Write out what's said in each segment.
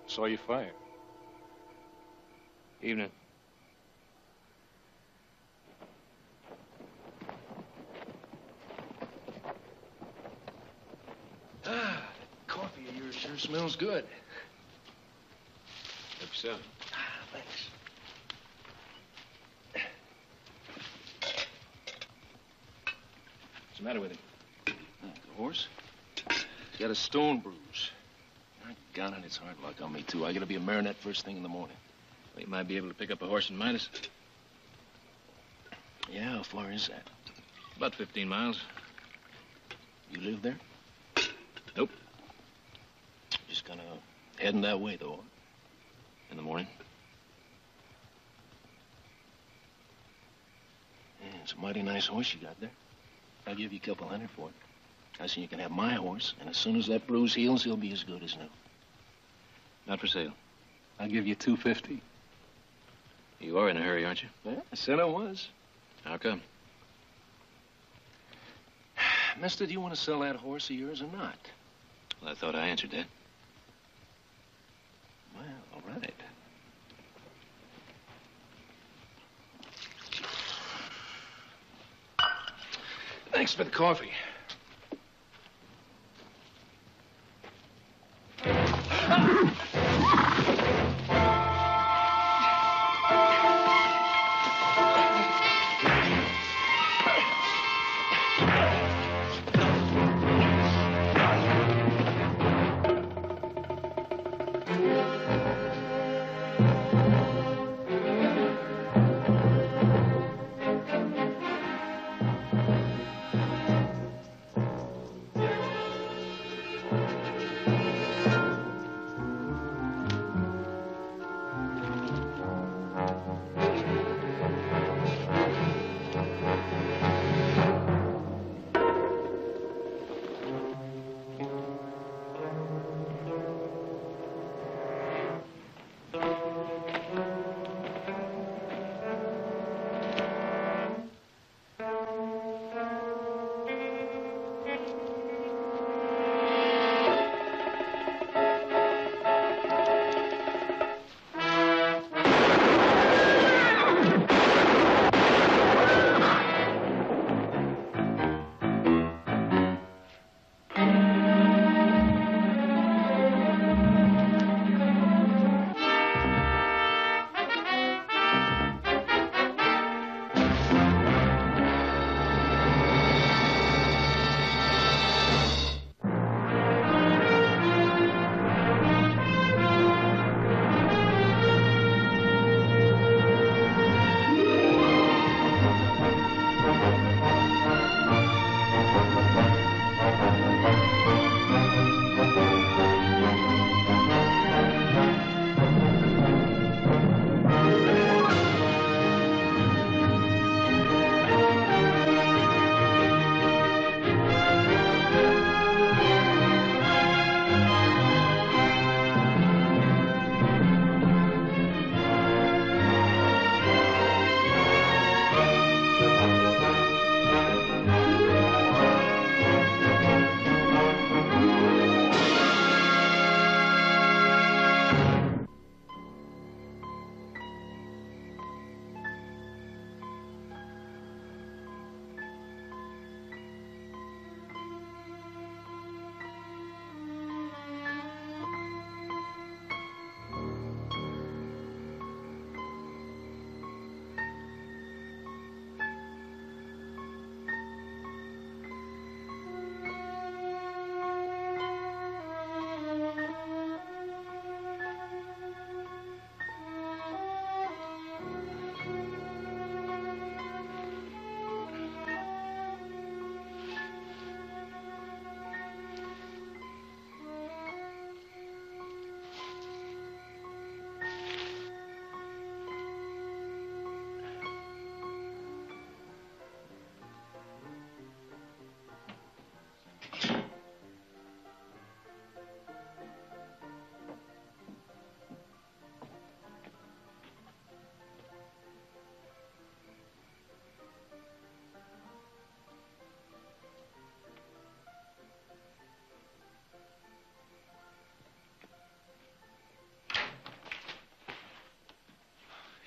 Saw you fire. Evening. Ah, that coffee of yours sure smells good. Hope so. Ah, thanks. What's the matter with him? The horse? He's got a stone bruise. My God, and it's hard luck on me, too. I gotta be a marionette first thing in the morning. Well, you might be able to pick up a horse in Midas. Yeah, how far is that? About 15 miles. You live there? Nope. Just kind of heading that way, though. In the morning. Yeah, it's a mighty nice horse you got there. I'll give you a couple $100 for it. I say you can have my horse, and as soon as that bruise heals, he'll be as good as new. Not for sale. I'll give you $250. You are in a hurry, aren't you? Yeah, I said I was. How come? Mister, do you want to sell that horse of yours or not? Well, I thought I answered that. Well, all right. Thanks for the coffee.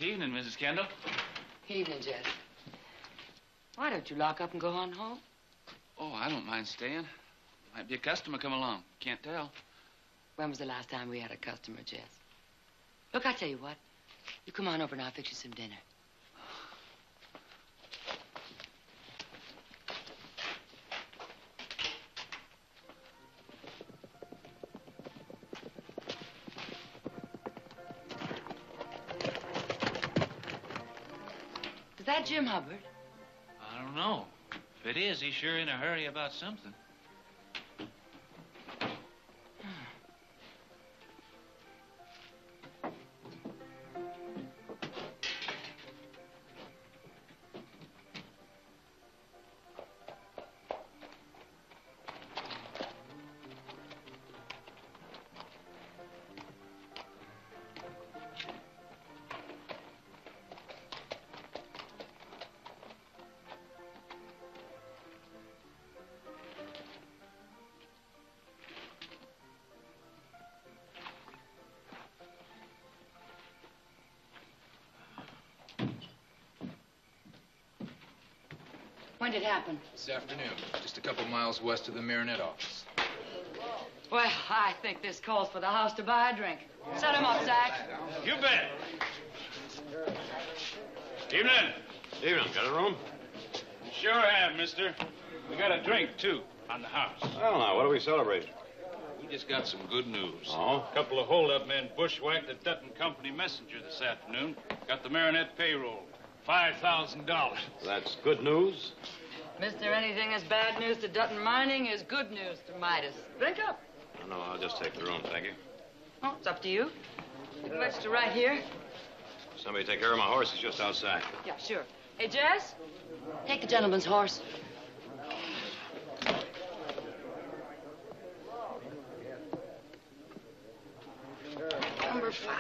Evening, Mrs. Kendall. Evening, Jess. Why don't you lock up and go on home? Oh, I don't mind staying. Might be a customer come along. Can't tell. When was the last time we had a customer, Jess? Look, I tell you what. You come on over and I'll fix you some dinner. Is that Jim Hubbard? I don't know. If it is, he's sure in a hurry about something. When did it happen? This afternoon, just a couple miles west of the Marinette office. Well, I think this calls for the house to buy a drink. Set him up, Zach. You bet. Evening. Evening. Got a room? Sure have, mister. We got a drink, too, on the house. Well, now, what are we celebrating? We just got some good news. Oh? A couple of hold-up men bushwhacked the Dutton Company messenger this afternoon. Got the Marinette payroll. $5,000. That's good news. Mister, anything that's bad news to Dutton Mining is good news to Midas. Drink up. No, I'll just take the room, thank you. Oh, it's up to you. You can register right here. Somebody take care of my horse. He's just outside. Yeah, sure. Hey, Jess, take the gentleman's horse. Number 5.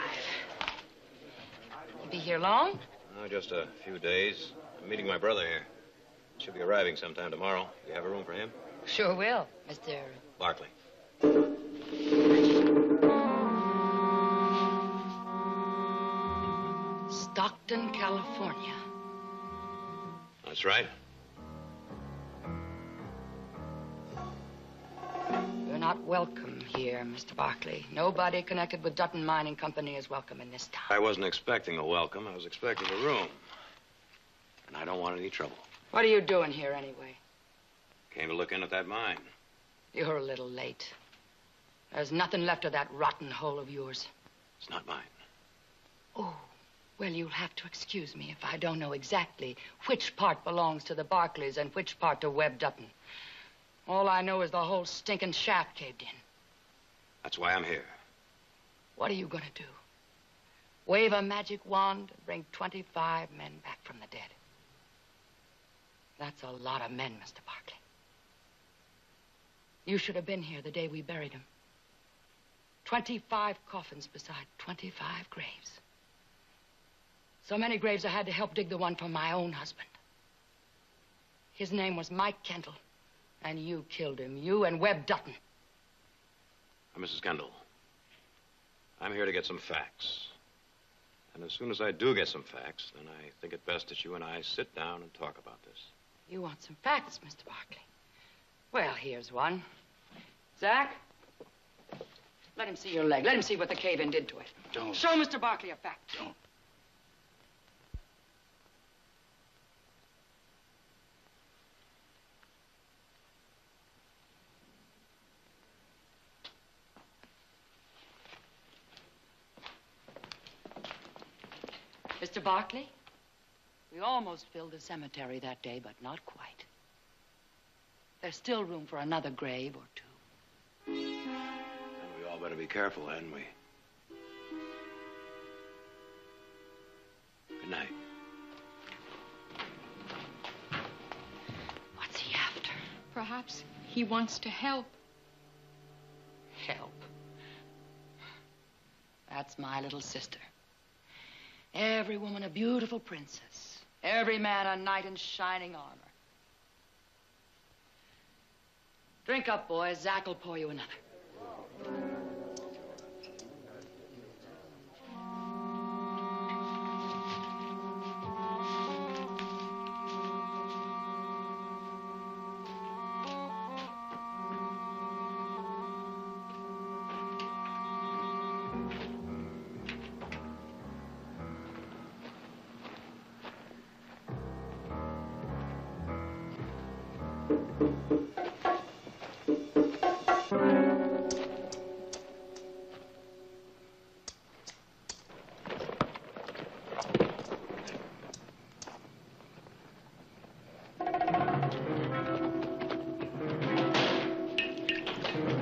You be here long? Oh, just a few days. I'm meeting my brother here. Should be arriving sometime tomorrow. You have a room for him? Sure will, Mr. Barkley. Stockton, California. That's right. You're not welcome here, Mr. Barkley. Nobody connected with Dutton Mining Company is welcome in this town. I wasn't expecting a welcome. I was expecting a room. And I don't want any trouble. What are you doing here, anyway? Came to look in at that mine. You're a little late. There's nothing left of that rotten hole of yours. It's not mine. Oh, well, you'll have to excuse me if I don't know exactly which part belongs to the Barkleys and which part to Webb Dutton. All I know is the whole stinking shaft caved in. That's why I'm here. What are you going to do? Wave a magic wand and bring 25 men back from the dead? That's a lot of men, Mr. Barkley. You should have been here the day we buried him. 25 coffins beside 25 graves. So many graves I had to help dig the one for my own husband. His name was Mike Kendall, and you killed him. You and Webb Dutton. Now, Mrs. Kendall, I'm here to get some facts. And as soon as I do get some facts, then I think it best that you and I sit down and talk about this. You want some facts, Mr. Barkley? Well, here's one. Zach, let him see your leg. Let him see what the cave-in did to it. Don't. Show Mr. Barkley a fact. Don't. Mr. Barkley, we almost filled the cemetery that day, but not quite. There's still room for another grave or two. And we all better be careful, hadn't we? Good night. What's he after? Perhaps he wants to help. Help. That's my little sister. Every woman a beautiful princess. Every man a knight in shining armor. Drink up, boys. Zach will pour you another.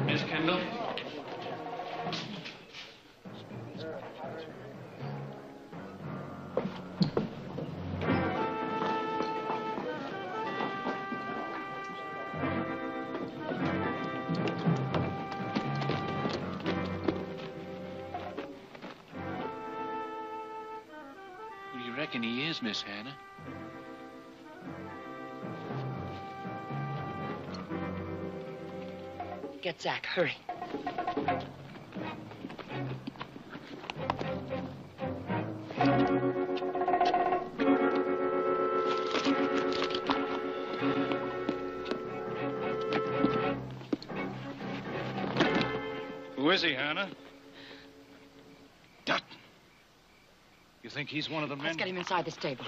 Miss Kendall? Who do you reckon he is, Miss Hannah? Get Zach, hurry. Who is he, Hannah? Dutton. You think he's one of the men? Let's get him inside the stable.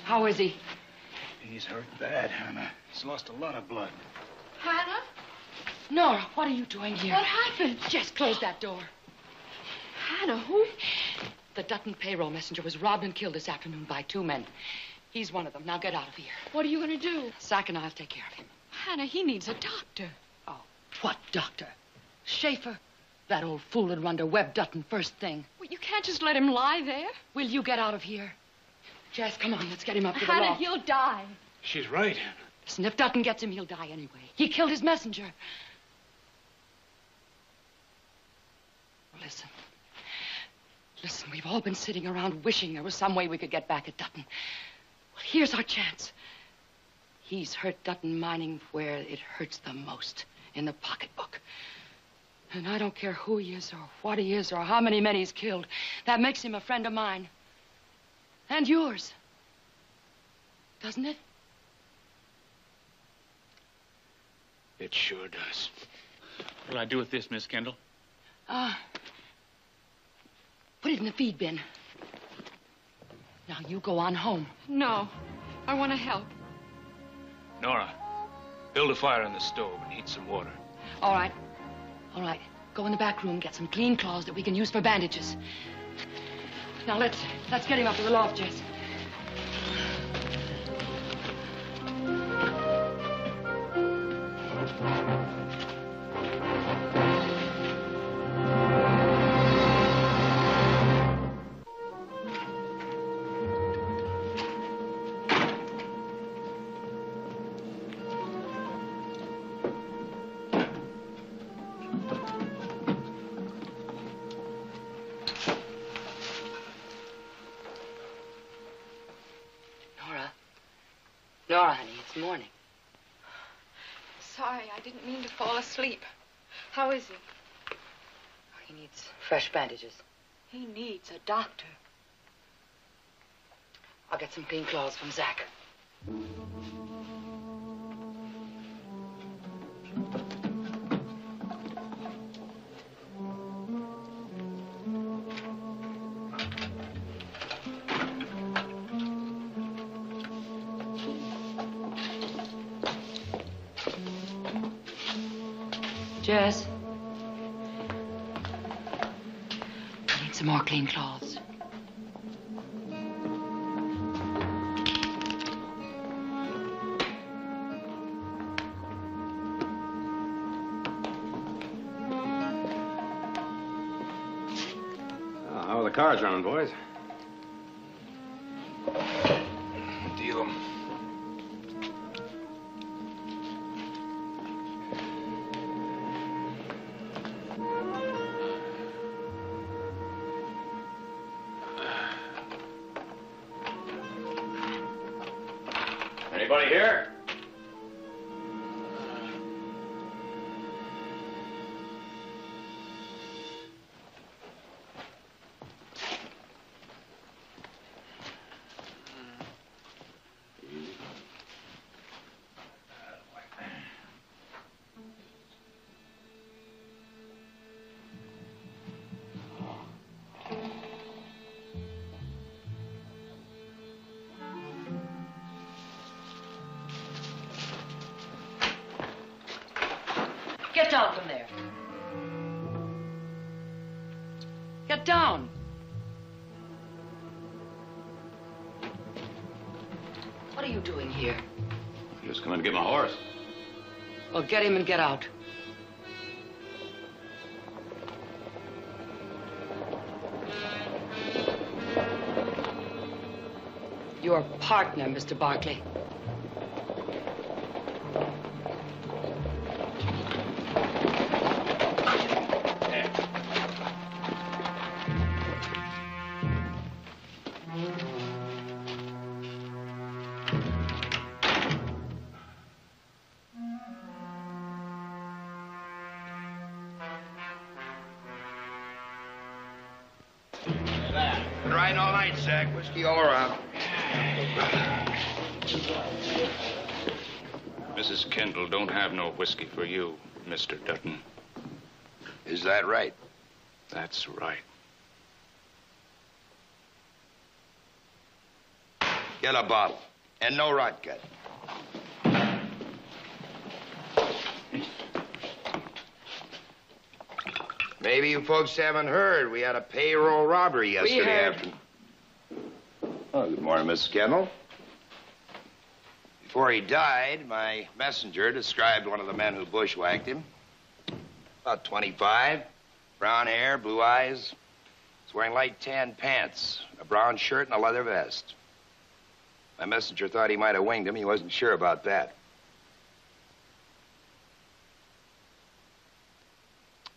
How is he? He's hurt bad, Hannah. He's lost a lot of blood. Hannah? Nora, what are you doing here? What happened? Just close that door. Hannah, who? The Dutton payroll messenger was robbed and killed this afternoon by 2 men. He's one of them. Now get out of here. What are you going to do? Zach and I'll take care of him. Hannah, he needs a doctor. Oh, what doctor? Schaefer? That old fool would run to Webb Dutton first thing. Well, you can't just let him lie there. Will you get out of here? Jess, come on, let's get him up to the Hannah, loft. he'll die. She's right. Listen, if Dutton gets him, he'll die anyway. He killed his messenger. Listen. Listen, we've all been sitting around wishing there was some way we could get back at Dutton. Well, here's our chance. He's hurt Dutton mining where it hurts the most, in the pocketbook. And I don't care who he is or what he is or how many men he's killed. That makes him a friend of mine. And yours. Doesn't it? It sure does. What'll I do with this, Miss Kendall? Put it in the feed bin. Now you go on home. No, I want to help. Nora, build a fire in the stove and heat some water. All right. All right. Go in the back room, get some clean cloths that we can use for bandages. Now let's get him up to the loft, Jess. Nora, honey, it's morning. Sorry, I didn't mean to fall asleep. How is he? He needs fresh bandages. He needs a doctor. I'll get some clean clothes from Zach. Jess. I need some more clean clothes. How are the cars running, boys? Deal 'em. Ready Anybody here? Get down from there. Get down. What are you doing here? Just coming to get my horse. Well, get him and get out. Your partner, Mr. Barkley. Been riding all night, Zach. Whiskey all around. Mrs. Kendall don't have no whiskey for you, Mr. Dutton. Is that right? That's right. Get a bottle. And no rot gut. Maybe you folks haven't heard. We had a payroll robbery yesterday afternoon. Oh, good morning, Mrs. Kendall. Before he died, my messenger described one of the men who bushwhacked him. About 25, brown hair, blue eyes. He's wearing light tan pants, a brown shirt, and a leather vest. My messenger thought he might have winged him. He wasn't sure about that.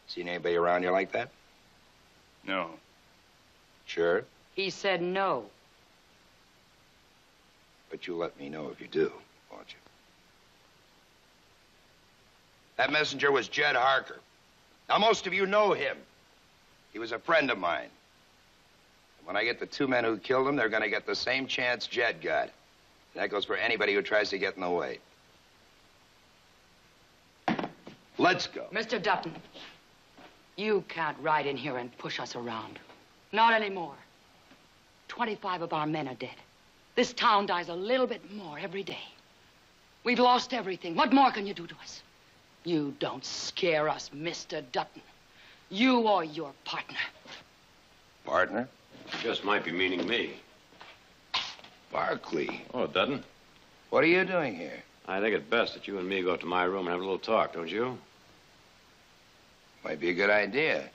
Seen anybody around here like that? No. Sure. He said no. But you'll let me know if you do, won't you? That messenger was Jed Harker. Now, most of you know him. He was a friend of mine. And when I get the two men who killed him, they're going to get the same chance Jed got. And that goes for anybody who tries to get in the way. Let's go. Mr. Dutton, you can't ride in here and push us around. Not anymore. 25 of our men are dead. This town dies a little bit more every day. We've lost everything. What more can you do to us? You don't scare us, Mr. Dutton. You or your partner. Partner? Just might be meaning me. Barkley. Oh, Dutton. What are you doing here? I think it best that you and me go up to my room and have a little talk, don't you? Might be a good idea.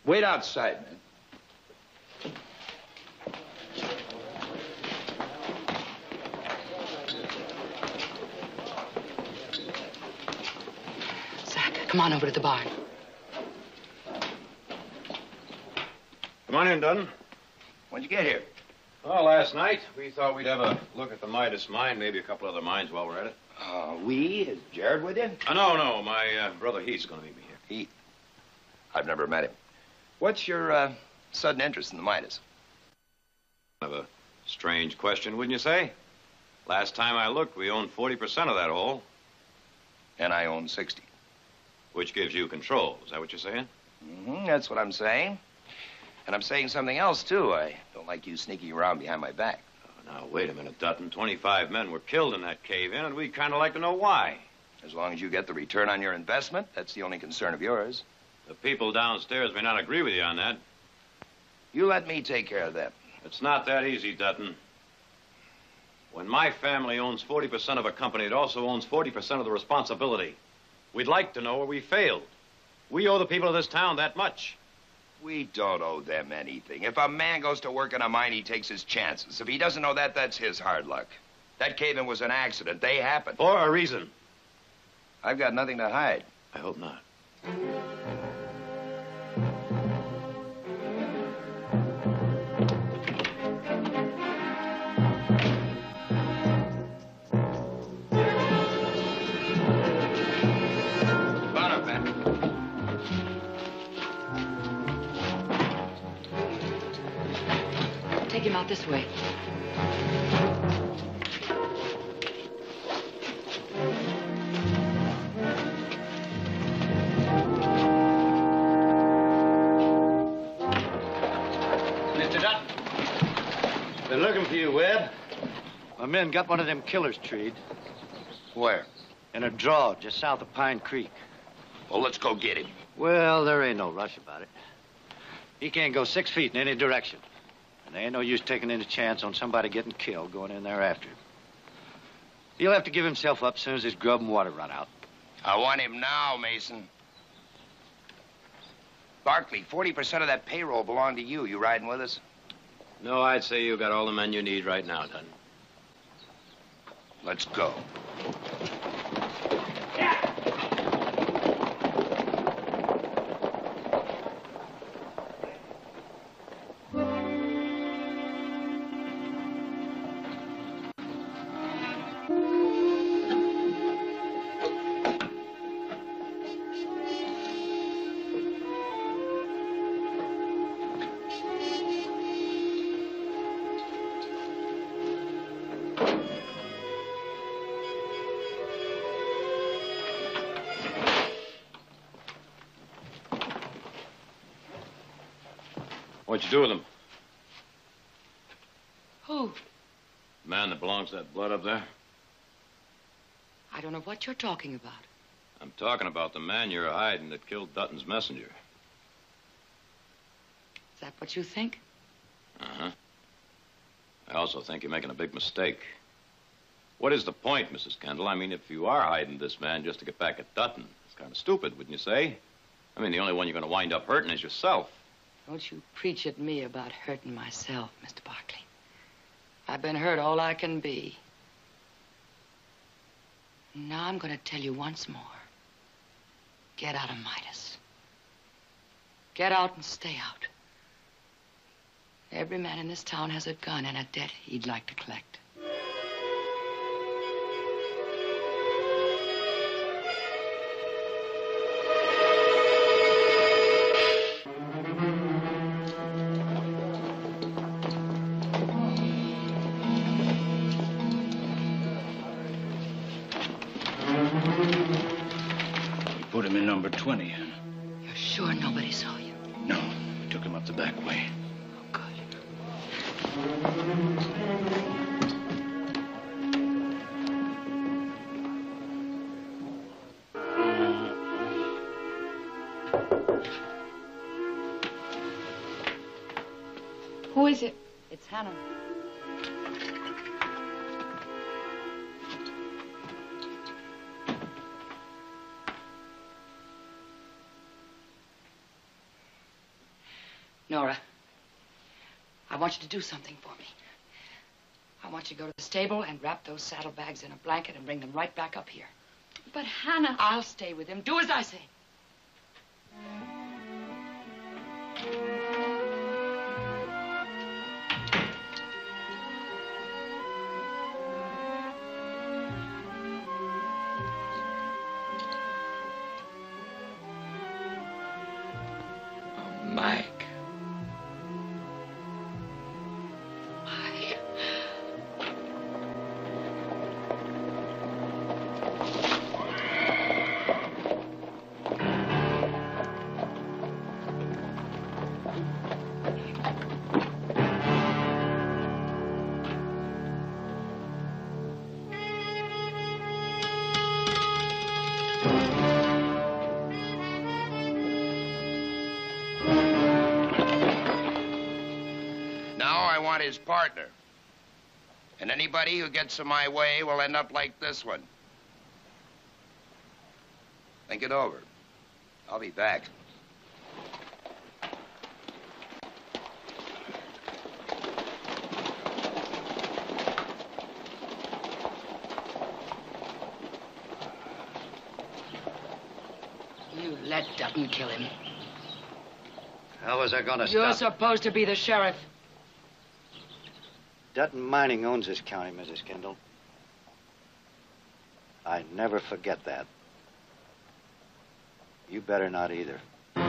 Wait outside, man. Zach, come on over to the barn. Come on in, Dutton. When'd you get here? Well, last night, we thought we'd have a look at the Midas mine, maybe a couple other mines while we're at it. Is Jared with you? No, my brother Heath's going to meet me here. Heath? I've never met him. What's your sudden interest in the Midas? Kind of a strange question, wouldn't you say? Last time I looked, we owned 40% of that hole. And I own 60. Which gives you control. Is that what you're saying? That's what I'm saying. And I'm saying something else, too. I don't like you sneaking around behind my back. Oh, now, wait a minute, Dutton. 25 men were killed in that cave-in, and we'd kind of like to know why. As long as you get the return on your investment, that's the only concern of yours. The people downstairs may not agree with you on that. You let me take care of them. It's not that easy, Dutton. When my family owns 40% of a company, it also owns 40% of the responsibility. We'd like to know where we failed. We owe the people of this town that much. We don't owe them anything. If a man goes to work in a mine, he takes his chances. If he doesn't know that, that's his hard luck. That cave-in was an accident. They happened. For a reason. I've got nothing to hide. I hope not. Out this way. Mr. Dutton. Been looking for you, Webb. My men got one of them killers treed. Where? In a draw just south of Pine Creek. Well, let's go get him. Well, there ain't no rush about it. He can't go 6 feet in any direction. And there ain't no use taking any chance on somebody getting killed going in there after him. He'll have to give himself up as soon as his grub and water run out. I want him now, Mason. Barkley, 40% of that payroll belonged to you. You riding with us? No, I'd say you got all the men you need right now, Dutton. Let's go. What'd you do with him? Who? The man that belongs to that blood up there? I don't know what you're talking about. I'm talking about the man you're hiding that killed Dutton's messenger. Is that what you think? Uh-huh. I also think you're making a big mistake. What is the point, Mrs. Kendall? I mean, if you are hiding this man just to get back at Dutton, it's kind of stupid, wouldn't you say? I mean, the only one you're going to wind up hurting is yourself. Don't you preach at me about hurting myself, Mr. Barkley. I've been hurt all I can be. Now I'm going to tell you once more. Get out of Midas. Get out and stay out. Every man in this town has a gun and a debt he'd like to collect. Put him in number 20, Hannah. You're sure nobody saw you? No, we took him up the back way. Oh, good. Who is it? It's Hannah. Nora, I want you to do something for me. I want you to go to the stable and wrap those saddlebags in a blanket and bring them right back up here. But Hannah... I'll stay with him. Do as I say. Mike. His partner. And anybody who gets in my way will end up like this one. Think it over. I'll be back. You let Dutton kill him. How was I gonna You're stop? supposed to be the sheriff. Dutton Mining owns this county, Mrs. Kendall. I never forget that. You better not either. A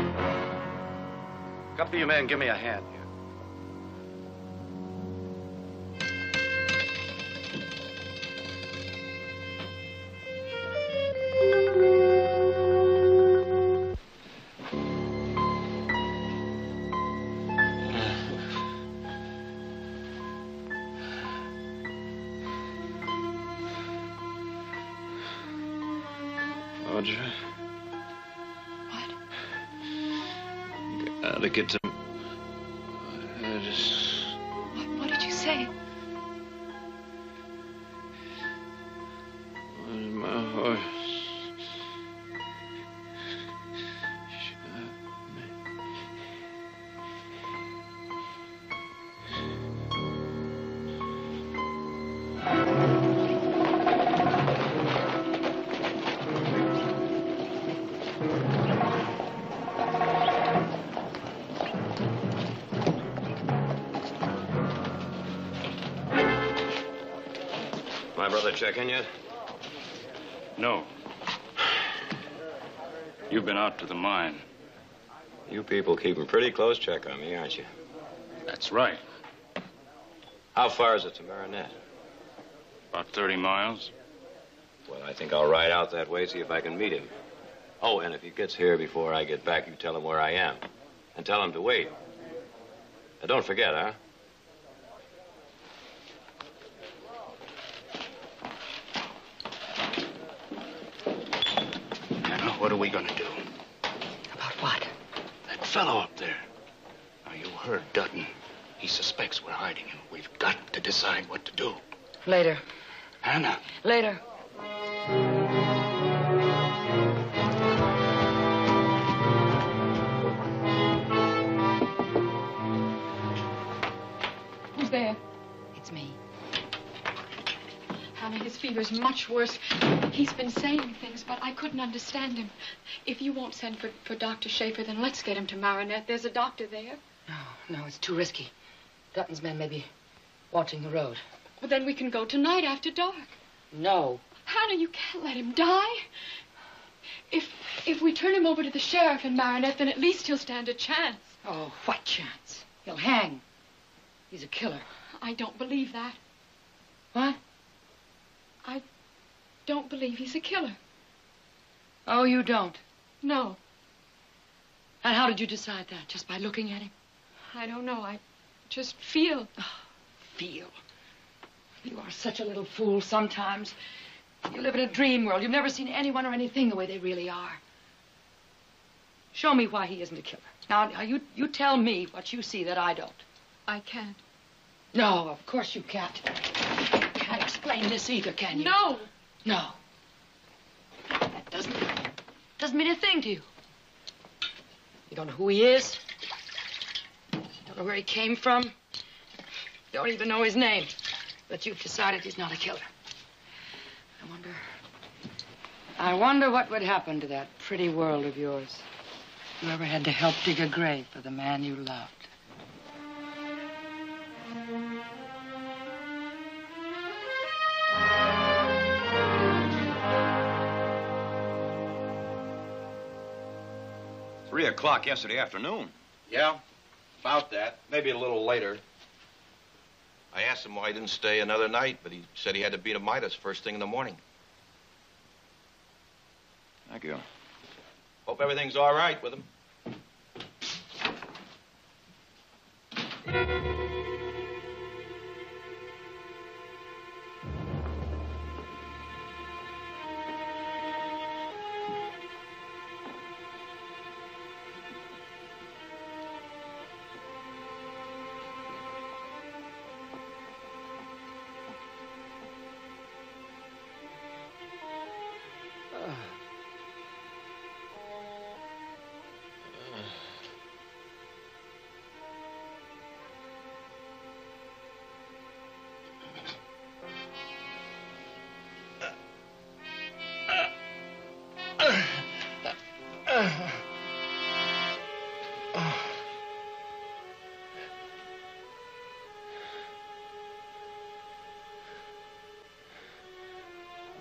couple of you men, give me a hand here. Audra. What? Gotta get to... What did you say? Where's my horse? My brother check in yet? No. You've been out to the mine. You people keeping pretty close check on me, aren't you? That's right. How far is it to Marinette? About 30 miles. Well, I think I'll ride out that way, see if I can meet him. Oh, and if he gets here before I get back, you tell him where I am. And tell him to wait. Now, don't forget, huh? Now, what are we gonna do? About what? That fellow up there. Now, you heard Dutton. He suspects we're hiding him. We've got to decide what to do. Later. Hannah. Later. Who's there? It's me. Hannah, his fever's much worse. He's been saying things, but I couldn't understand him. If you won't send for Dr. Schaefer, then let's get him to Marinette. There's a doctor there. No, it's too risky. Dutton's men may be watching the road. Well, then we can go tonight after dark. No. Hannah, you can't let him die. If we turn him over to the sheriff in Marinette, then at least he'll stand a chance. Oh, what chance? He'll hang. He's a killer. I don't believe that. What? I don't believe he's a killer. Oh, you don't? No, And how did you decide that? Just by looking at him? I don't know. I just feel. Oh, feel. You are such a little fool sometimes. You live in a dream world. You've never seen anyone or anything the way they really are. Show me why he isn't a killer. Now you tell me what you see that I don't. I can't. No, of course you can't. You can't explain this either, can you? No. No. That doesn't mean a thing to you. You don't know who he is. Don't know where he came from. Don't even know his name. But you've decided he's not a killer. I wonder what would happen to that pretty world of yours if you ever had to help dig a grave for the man you loved. Three o'clock yesterday afternoon. Yeah, about that. Maybe a little later. I asked him why he didn't stay another night, but he said he had to beat a Midas first thing in the morning. Thank you. Hope everything's all right with him.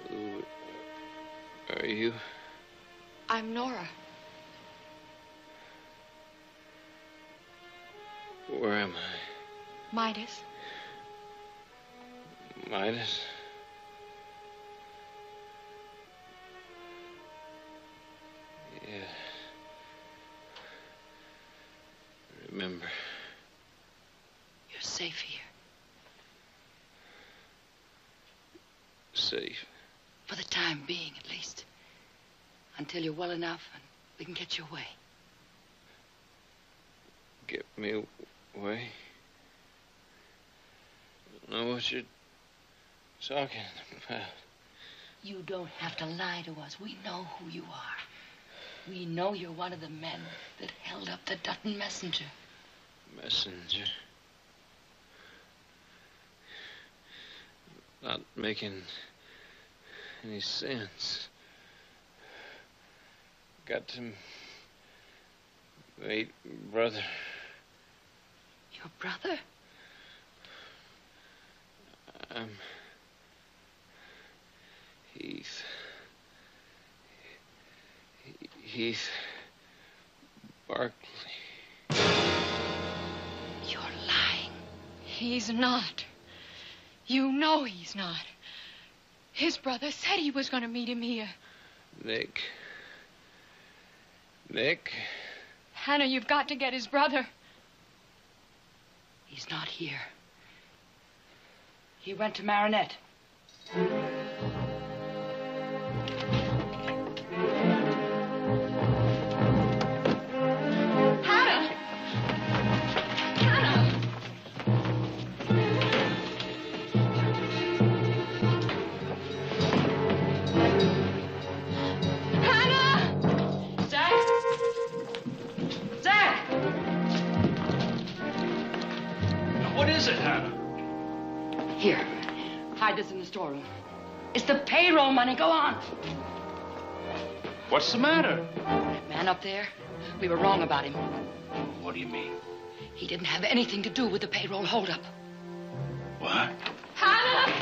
Who are you? I'm Nora. Where am I? Midas. Midas? Yeah. Remember. You're safe here. Safe. For the time being, at least. until you're well enough and we can get you away. Get me away? I don't know what you're talking about. You don't have to lie to us. We know who you are. We know you're one of the men that held up the Dutton messenger. Messenger? Not making any sense. Got to meet brother. Your brother? I'm Heath. Heath Barkley. You're lying. He's not. You know he's not. His brother said he was going to meet him here. Nick. Hannah, you've got to get his brother. He's not here. He went to Marinette. Here, hide this in the storeroom. It's the payroll money. Go on. What's the matter? That man up there, we were wrong about him. What do you mean? He didn't have anything to do with the payroll holdup. What? Hannah!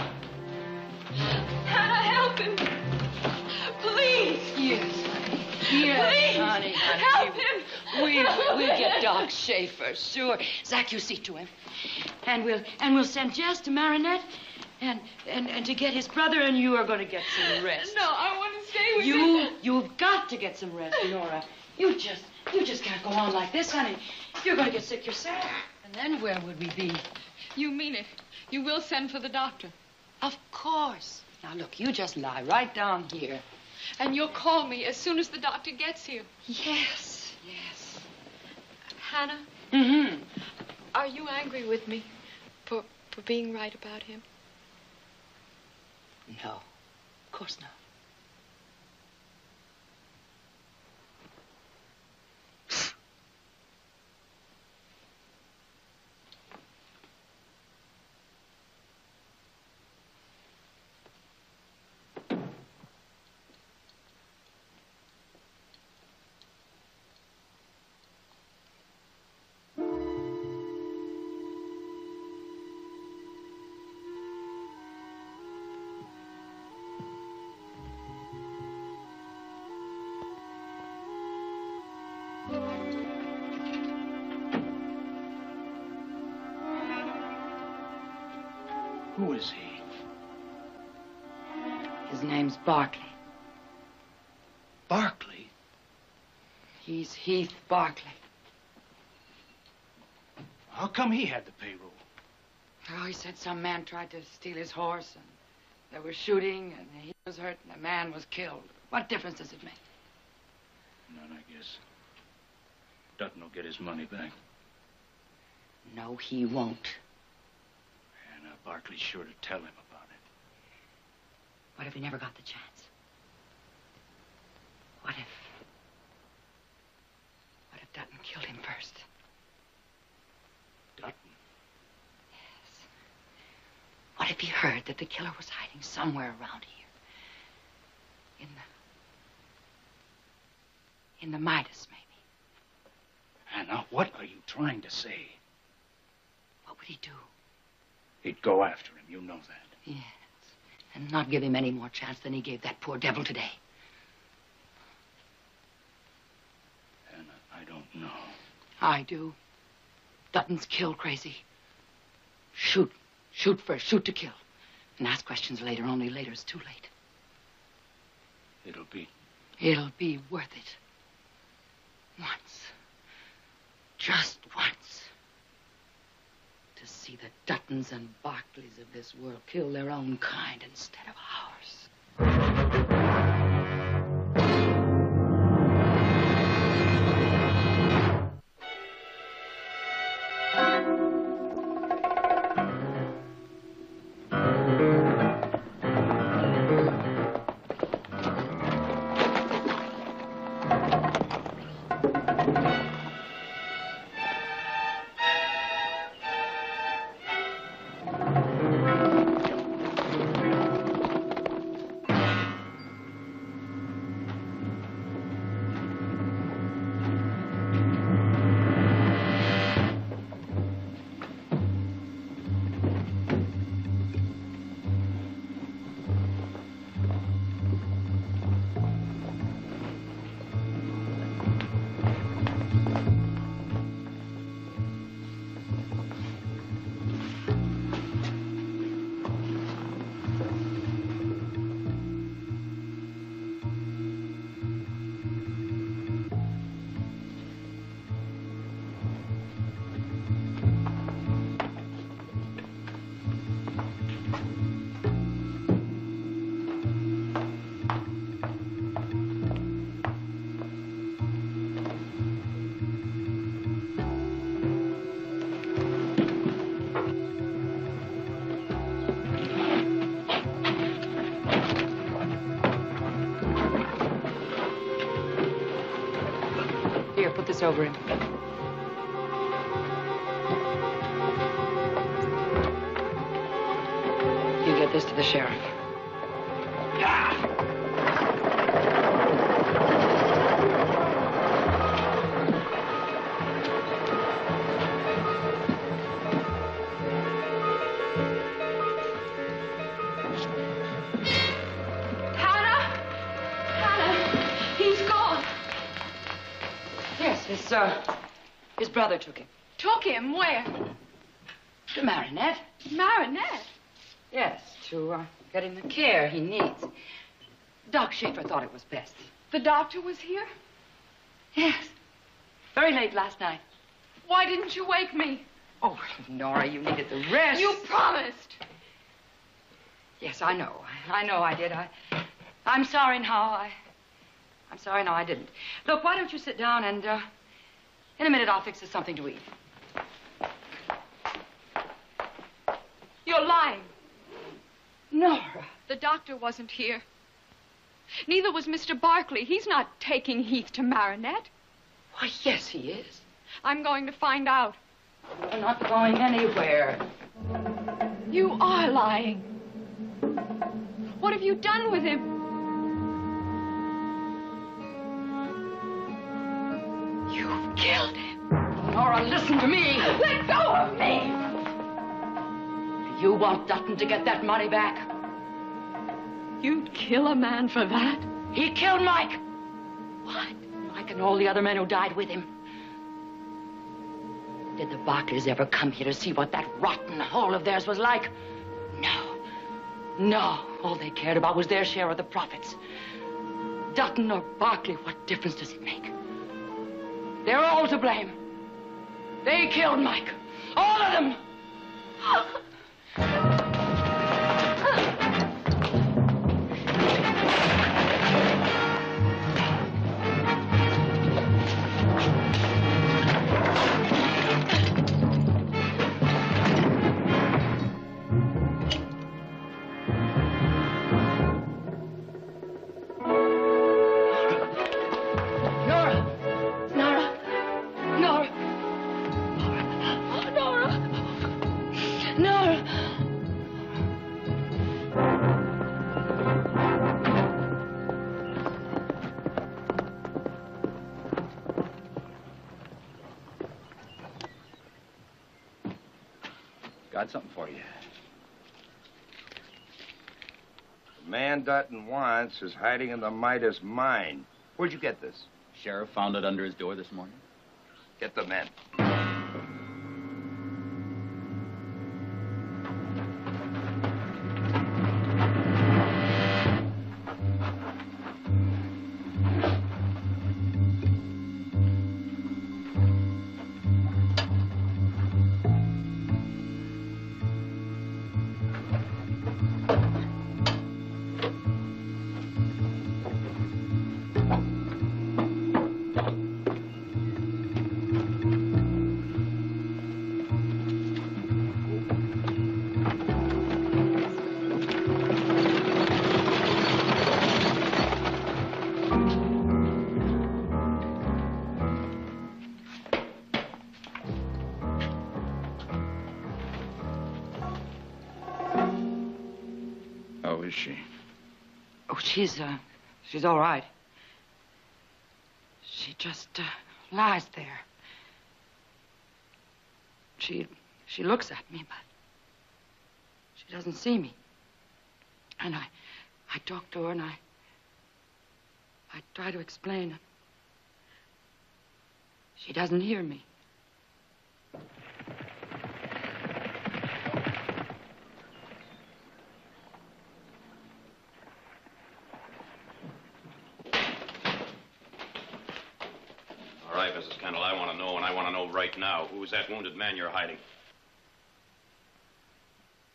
Hannah, help him! Please! Yes, honey. Yes, Please! honey. Help him! We'll get Doc Schaefer, sure. Zach, you see to him. And we'll send Jess to Marinette and to get his brother, and you are going to get some rest. No, I want to stay with him. You've got to get some rest, Nora. You just can't go on like this, honey. You're going to get sick yourself. And then where would we be? You mean it. You will send for the doctor. Of course. Now, look, you just lie right down here. And you'll call me as soon as the doctor gets here. Yes. Hannah? Mm-hmm. Are you angry with me for being right about him? No, of course not. Who is he? His name's Barkley. Barkley? He's Heath Barkley. How come he had the payroll? Oh, he said some man tried to steal his horse, and there was shooting, and he was hurt, and the man was killed. What difference does it make? None, I guess. Dutton will get his money back. No, he won't. And Barkley's sure to tell him about it. What if he never got the chance? What if Dutton killed him first? Dutton? Yes. What if he heard that the killer was hiding somewhere around here? In the Midas, maybe. Hannah, what are you trying to say? What would he do? He'd go after him, you know that. Yes. And not give him any more chance than he gave that poor devil today. Hannah, I don't know. I do. Dutton's kill crazy. Shoot. Shoot first. Shoot to kill. And ask questions later. Only later's too late. It'll be worth it. Once. Just once. To see the Duttons and Barkleys of this world kill their own kind instead of ours. this over him. You get this to the sheriff. His brother took him. Took him? Where? To Marinette. Marinette? Yes, to get him the care he needs. Doc Schaefer thought it was best. The doctor was here? Yes. Very late last night. Why didn't you wake me? Oh, Nora, you needed the rest. You promised. Yes, I know. I know I did. I'm sorry now. I'm sorry now I didn't. Look, why don't you sit down and, in a minute I'll fix us something to eat. You're lying. Nora. The doctor wasn't here. Neither was Mr. Barkley. He's not taking Heath to Marinette. Why, yes, he is. I'm going to find out. You're not going anywhere. You are lying. What have you done with him? You've killed him. Nora, listen to me. Let go of me. You want Dutton to get that money back? You'd kill a man for that? He killed Mike. What? Mike and all the other men who died with him. Did the Barkleys ever come here to see what that rotten hole of theirs was like? No. No. All they cared about was their share of the profits. Dutton or Barkley, what difference does it make? They're all to blame. They killed Mike. All of them. Got something for you. The man Dutton wants is hiding in the Midas mine. Where'd you get this? Sheriff found it under his door this morning. Get the men. How is she? Oh, she's all right. She just, lies there. She looks at me, but she doesn't see me. And I talk to her, and I try to explain. She doesn't hear me. All right, Mrs. Kendall, I want to know, and I want to know right now. Who is that wounded man you're hiding?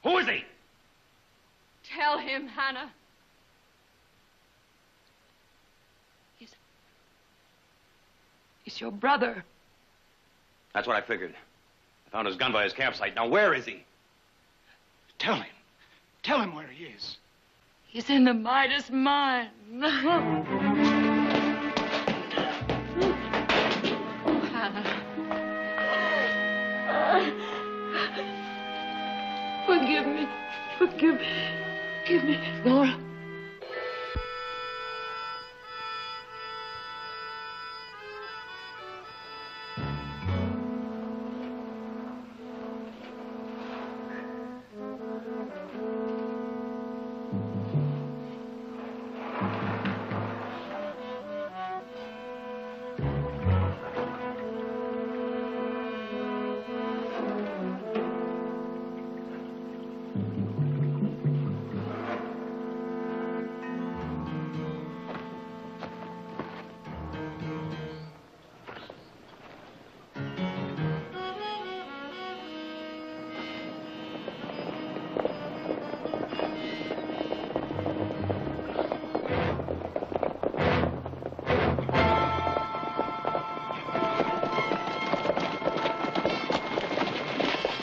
Who is he? Tell him, Hannah. He's your brother. That's what I figured. I found his gun by his campsite. Now, where is he? Tell him. Tell him where he is. He's in the Midas mine. Forgive me. Forgive me, Nora.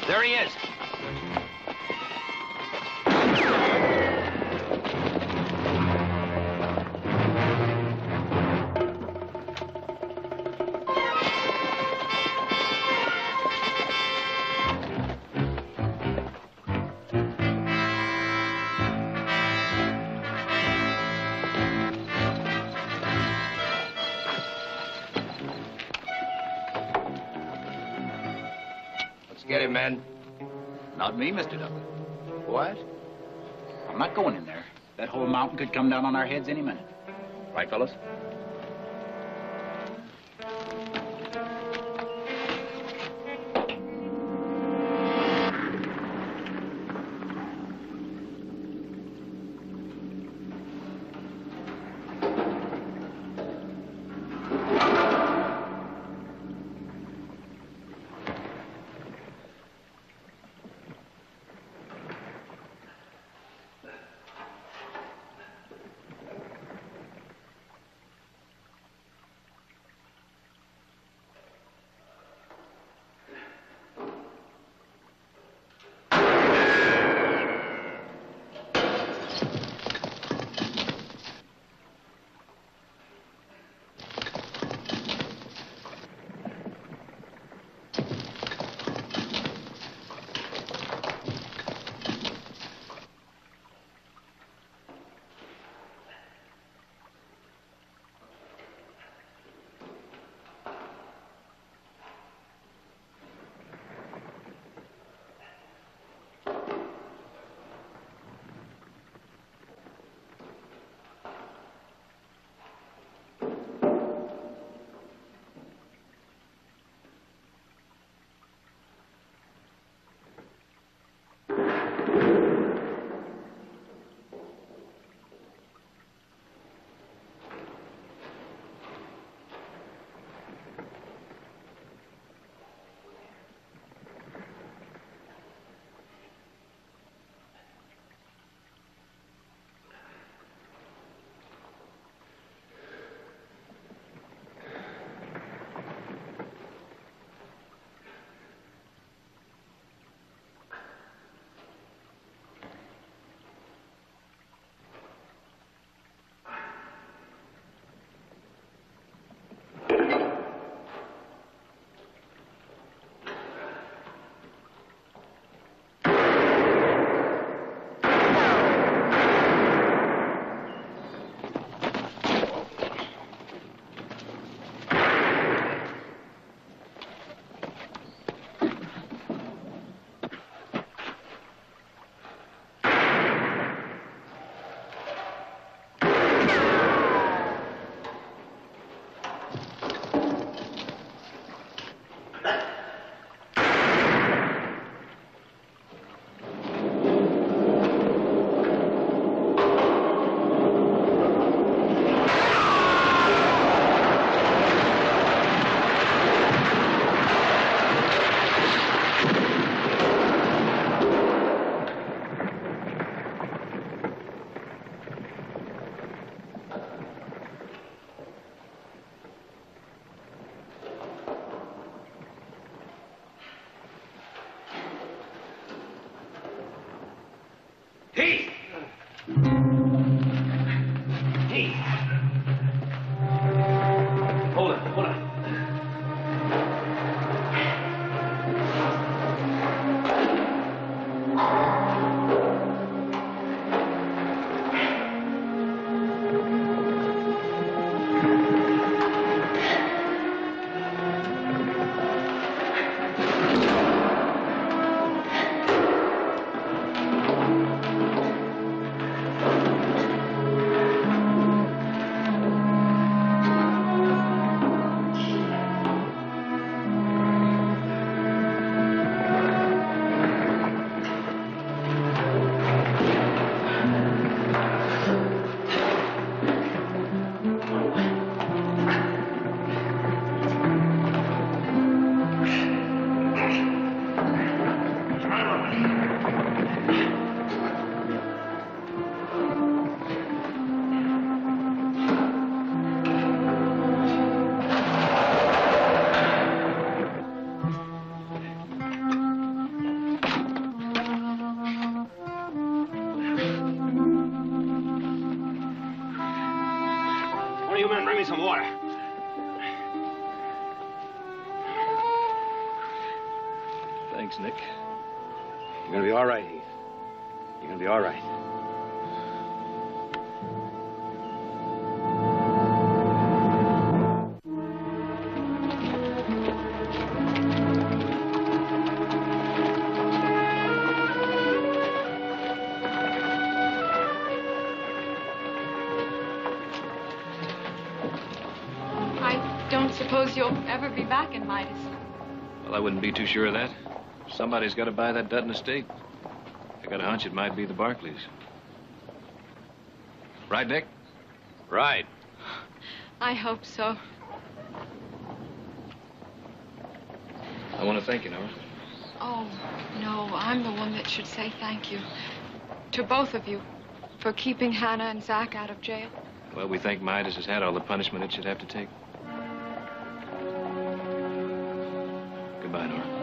There he is. Get him, men. Not me, Mr. Dudley. What? I'm not going in there. That whole mountain could come down on our heads any minute. Right, fellas? Bring me some water. Thanks, Nick. You're gonna be all right, Heath. You're gonna be all right. I don't suppose you'll ever be back in Midas. Well, I wouldn't be too sure of that. Somebody's got to buy that Dutton estate. I got a hunch it might be the Barclays. Right, Nick? Right. I hope so. I want to thank you, Nora. Oh, no, I'm the one that should say thank you. To both of you for keeping Hannah and Zach out of jail. Well, we think Midas has had all the punishment it should have to take. Goodbye, Nora.